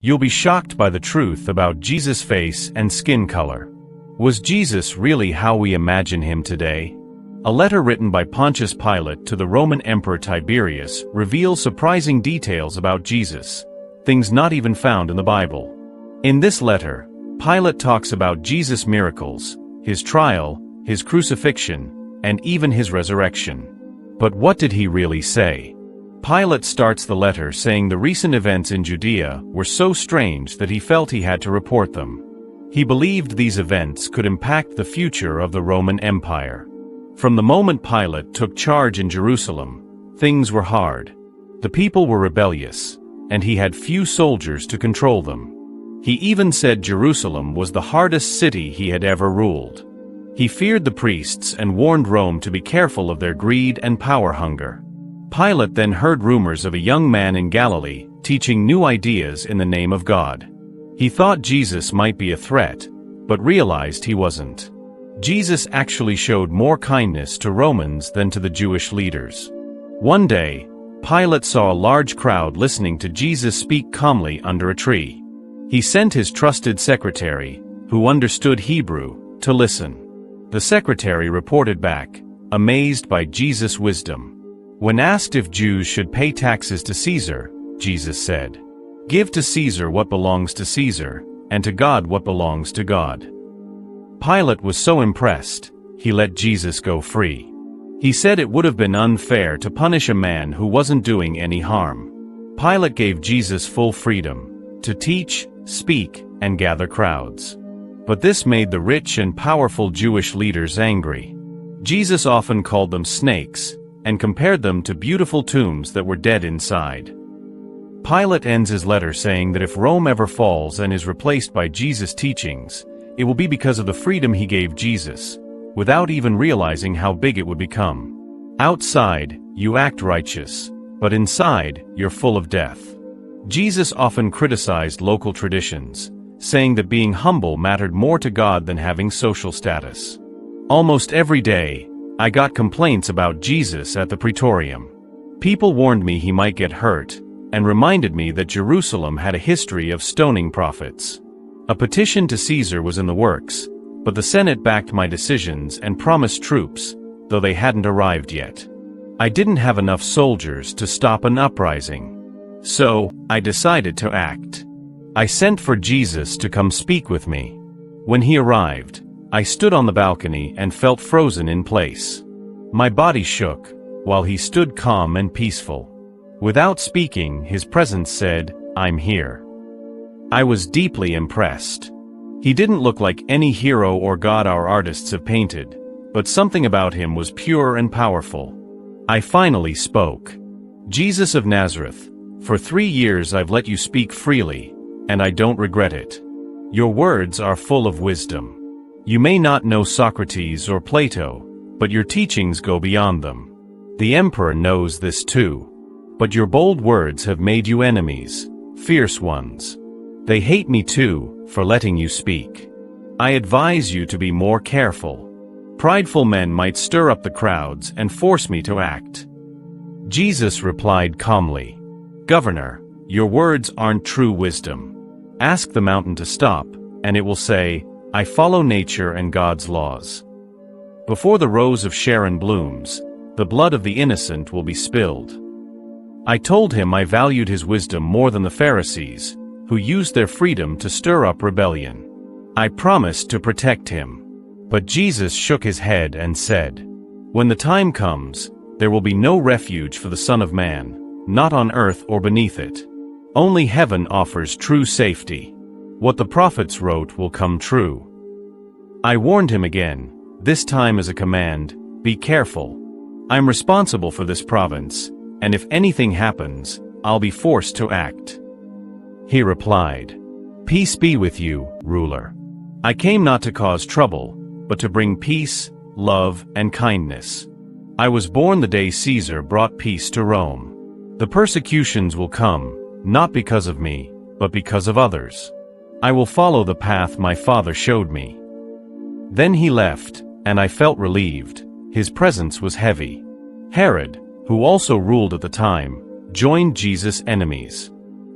You'll be shocked by the truth about Jesus' face and skin color. Was Jesus really how we imagine him today? A letter written by Pontius Pilate to the Roman Emperor Tiberius reveals surprising details about Jesus, things not even found in the Bible. In this letter, Pilate talks about Jesus' miracles, his trial, his crucifixion, and even his resurrection. But what did he really say? Pilate starts the letter saying the recent events in Judea were so strange that he felt he had to report them. He believed these events could impact the future of the Roman Empire. From the moment Pilate took charge in Jerusalem, things were hard. The people were rebellious, and he had few soldiers to control them. He even said Jerusalem was the hardest city he had ever ruled. He feared the priests and warned Rome to be careful of their greed and power hunger. Pilate then heard rumors of a young man in Galilee teaching new ideas in the name of God. He thought Jesus might be a threat, but realized he wasn't. Jesus actually showed more kindness to Romans than to the Jewish leaders. One day, Pilate saw a large crowd listening to Jesus speak calmly under a tree. He sent his trusted secretary, who understood Hebrew, to listen. The secretary reported back, amazed by Jesus' wisdom. When asked if Jews should pay taxes to Caesar, Jesus said, "Give to Caesar what belongs to Caesar, and to God what belongs to God." Pilate was so impressed, he let Jesus go free. He said it would have been unfair to punish a man who wasn't doing any harm. Pilate gave Jesus full freedom to teach, speak, and gather crowds. But this made the rich and powerful Jewish leaders angry. Jesus often called them snakes, and compared them to beautiful tombs that were dead inside. Pilate ends his letter saying that if Rome ever falls and is replaced by Jesus' teachings, it will be because of the freedom he gave Jesus, without even realizing how big it would become. Outside, you act righteous, but inside, you're full of death. Jesus often criticized local traditions, saying that being humble mattered more to God than having social status. Almost every day, I got complaints about Jesus at the Praetorium. People warned me he might get hurt, and reminded me that Jerusalem had a history of stoning prophets. A petition to Caesar was in the works, but the Senate backed my decisions and promised troops, though they hadn't arrived yet. I didn't have enough soldiers to stop an uprising. So, I decided to act. I sent for Jesus to come speak with me. When he arrived, I stood on the balcony and felt frozen in place. My body shook, while he stood calm and peaceful. Without speaking, his presence said, "I'm here." I was deeply impressed. He didn't look like any hero or god our artists have painted, but something about him was pure and powerful. I finally spoke. "Jesus of Nazareth, for 3 years I've let you speak freely, and I don't regret it. Your words are full of wisdom. You may not know Socrates or Plato, but your teachings go beyond them. The emperor knows this too. But your bold words have made you enemies, fierce ones. They hate me too, for letting you speak. I advise you to be more careful. Prideful men might stir up the crowds and force me to act." Jesus replied calmly, "Governor, your words aren't true wisdom. Ask the mountain to stop, and it will say, 'I follow nature and God's laws.' Before the rose of Sharon blooms, the blood of the innocent will be spilled." I told him I valued his wisdom more than the Pharisees, who used their freedom to stir up rebellion. I promised to protect him. But Jesus shook his head and said, "When the time comes, there will be no refuge for the Son of Man, not on earth or beneath it. Only heaven offers true safety. What the prophets wrote will come true." I warned him again, this time as a command, "Be careful. I'm responsible for this province, and if anything happens, I'll be forced to act." He replied, "Peace be with you, ruler. I came not to cause trouble, but to bring peace, love, and kindness. I was born the day Caesar brought peace to Rome. The persecutions will come, not because of me, but because of others. I will follow the path my father showed me." Then he left, and I felt relieved. His presence was heavy. Herod, who also ruled at the time, joined Jesus' enemies.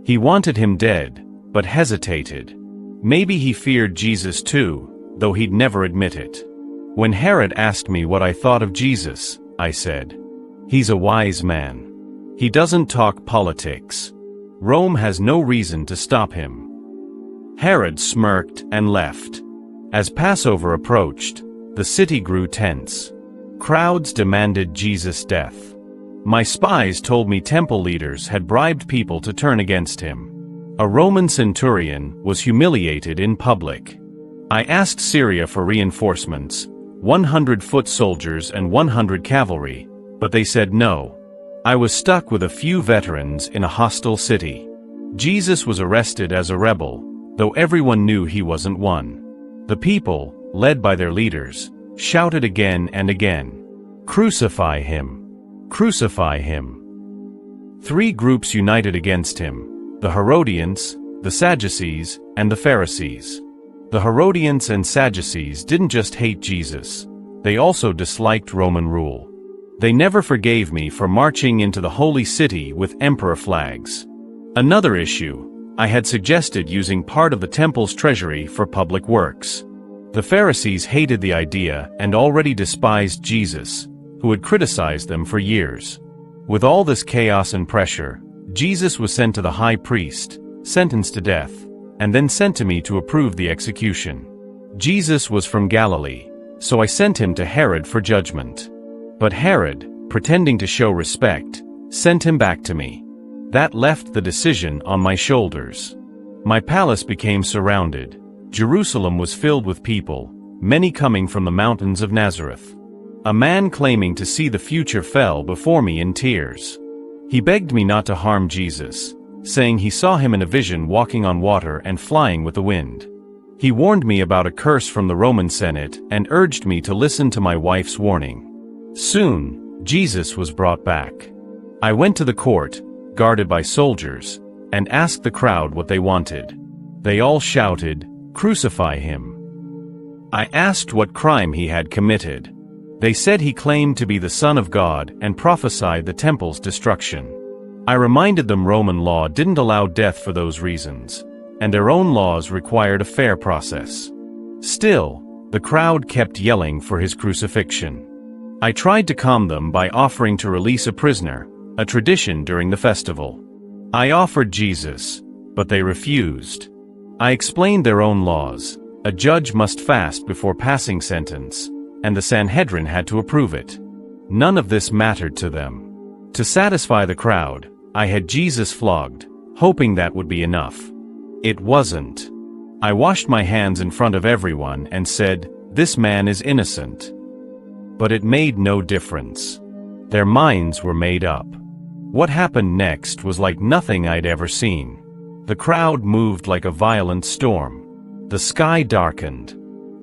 He wanted him dead, but hesitated. Maybe he feared Jesus too, though he'd never admit it. When Herod asked me what I thought of Jesus, I said, "He's a wise man. He doesn't talk politics. Rome has no reason to stop him." Herod smirked and left. As Passover approached, the city grew tense. Crowds demanded Jesus' death. My spies told me temple leaders had bribed people to turn against him. A Roman centurion was humiliated in public. I asked Syria for reinforcements, 100 foot soldiers and 100 cavalry, but they said no. I was stuck with a few veterans in a hostile city. Jesus was arrested as a rebel, though everyone knew he wasn't one. The people, led by their leaders, shouted again and again, "Crucify him! Crucify him!" 3 groups united against him: the Herodians, the Sadducees, and the Pharisees. The Herodians and Sadducees didn't just hate Jesus, they also disliked Roman rule. They never forgave me for marching into the holy city with emperor flags. Another issue, I had suggested using part of the temple's treasury for public works. The Pharisees hated the idea and already despised Jesus, who had criticized them for years. With all this chaos and pressure, Jesus was sent to the high priest, sentenced to death, and then sent to me to approve the execution. Jesus was from Galilee, so I sent him to Herod for judgment. But Herod, pretending to show respect, sent him back to me. That left the decision on my shoulders. My palace became surrounded. Jerusalem was filled with people, many coming from the mountains of Nazareth. A man claiming to see the future fell before me in tears. He begged me not to harm Jesus, saying he saw him in a vision walking on water and flying with the wind. He warned me about a curse from the Roman Senate and urged me to listen to my wife's warning. Soon, Jesus was brought back. I went to the court, guarded by soldiers, and asked the crowd what they wanted. They all shouted, "Crucify him." I asked what crime he had committed. They said he claimed to be the Son of God and prophesied the temple's destruction. I reminded them Roman law didn't allow death for those reasons, and their own laws required a fair process. Still, the crowd kept yelling for his crucifixion. I tried to calm them by offering to release a prisoner, a tradition during the festival. I offered Jesus, but they refused. I explained their own laws. A judge must fast before passing sentence, and the Sanhedrin had to approve it. None of this mattered to them. To satisfy the crowd, I had Jesus flogged, hoping that would be enough. It wasn't. I washed my hands in front of everyone and said, "This man is innocent." But it made no difference. Their minds were made up. What happened next was like nothing I'd ever seen. The crowd moved like a violent storm. The sky darkened.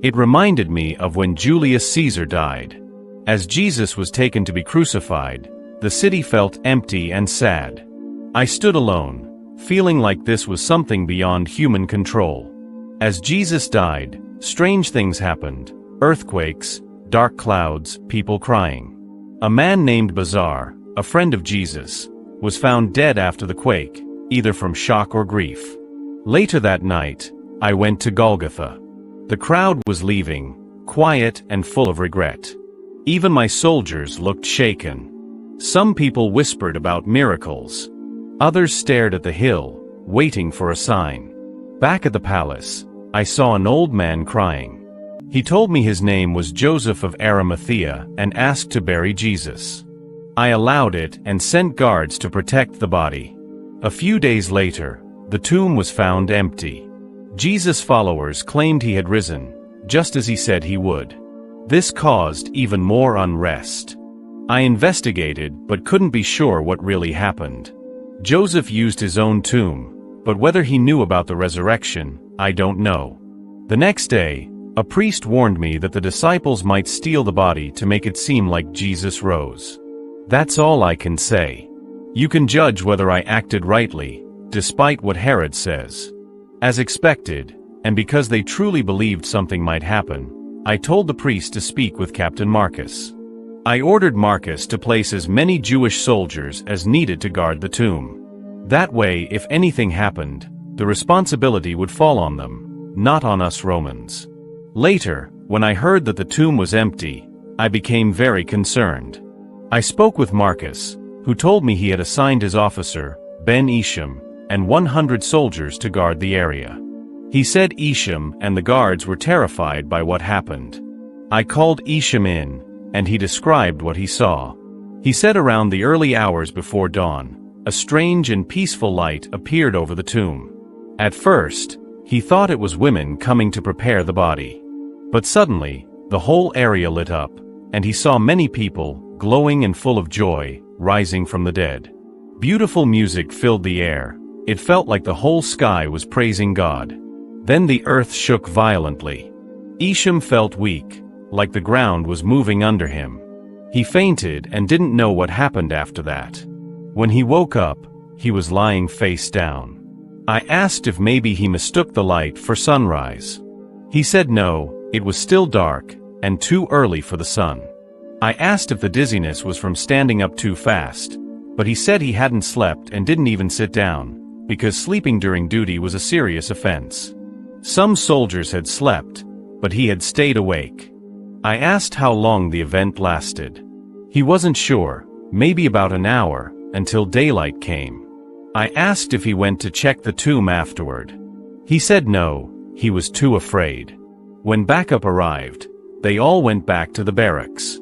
It reminded me of when Julius Caesar died. As Jesus was taken to be crucified, the city felt empty and sad. I stood alone, feeling like this was something beyond human control. As Jesus died, strange things happened: earthquakes, dark clouds, people crying. A man named Bazar, a friend of Jesus, was found dead after the quake, either from shock or grief. Later that night, I went to Golgotha. The crowd was leaving, quiet and full of regret. Even my soldiers looked shaken. Some people whispered about miracles. Others stared at the hill, waiting for a sign. Back at the palace, I saw an old man crying. He told me his name was Joseph of Arimathea and asked to bury Jesus. I allowed it and sent guards to protect the body. A few days later, the tomb was found empty. Jesus' followers claimed he had risen, just as he said he would. This caused even more unrest. I investigated but couldn't be sure what really happened. Joseph used his own tomb, but whether he knew about the resurrection, I don't know. The next day, a priest warned me that the disciples might steal the body to make it seem like Jesus rose. That's all I can say. You can judge whether I acted rightly, despite what Herod says. As expected, and because they truly believed something might happen, I told the priest to speak with Captain Marcus. I ordered Marcus to place as many Jewish soldiers as needed to guard the tomb. That way, if anything happened, The responsibility would fall on them, not on us Romans. Later, when I heard that the tomb was empty, I became very concerned. I spoke with Marcus, who told me he had assigned his officer, Ben Isham, and 100 soldiers to guard the area. He said Isham and the guards were terrified by what happened. I called Isham in, and he described what he saw. He said around the early hours before dawn, a strange and peaceful light appeared over the tomb. At first, he thought it was women coming to prepare the body. But suddenly, the whole area lit up, and he saw many people, glowing and full of joy, rising from the dead. Beautiful music filled the air. It felt like the whole sky was praising God. Then the earth shook violently. Isham felt weak, like the ground was moving under him. He fainted and didn't know what happened after that. When he woke up, he was lying face down. I asked if maybe he mistook the light for sunrise. He said no, it was still dark, and too early for the sun. I asked if the dizziness was from standing up too fast, but he said he hadn't slept and didn't even sit down, because sleeping during duty was a serious offense. Some soldiers had slept, but he had stayed awake. I asked how long the event lasted. He wasn't sure, maybe about an hour, until daylight came. I asked if he went to check the tomb afterward. He said no, he was too afraid. When backup arrived, they all went back to the barracks.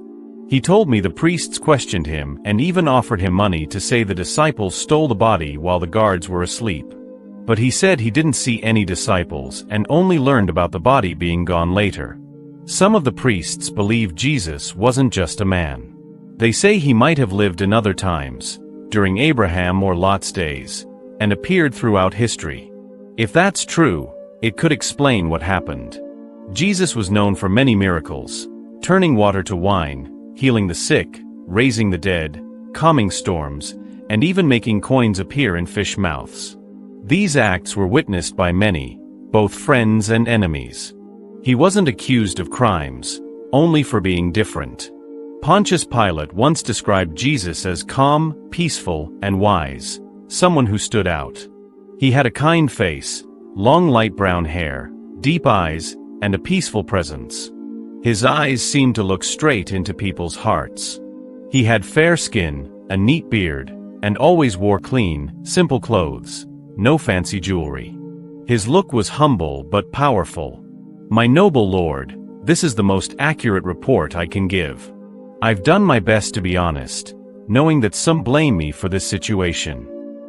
He told me the priests questioned him and even offered him money to say the disciples stole the body while the guards were asleep. But he said he didn't see any disciples and only learned about the body being gone later. Some of the priests believe Jesus wasn't just a man. They say he might have lived in other times, during Abraham or Lot's days, and appeared throughout history. If that's true, it could explain what happened. Jesus was known for many miracles, turning water to wine, healing the sick, raising the dead, calming storms, and even making coins appear in fish mouths. These acts were witnessed by many, both friends and enemies. He wasn't accused of crimes, only for being different. Pontius Pilate once described Jesus as calm, peaceful, and wise, someone who stood out. He had a kind face, long light brown hair, deep eyes, and a peaceful presence. His eyes seemed to look straight into people's hearts. He had fair skin, a neat beard, and always wore clean, simple clothes, no fancy jewelry. His look was humble but powerful. My noble Lord, this is the most accurate report I can give. I've done my best to be honest, knowing that some blame me for this situation.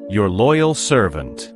Your loyal servant.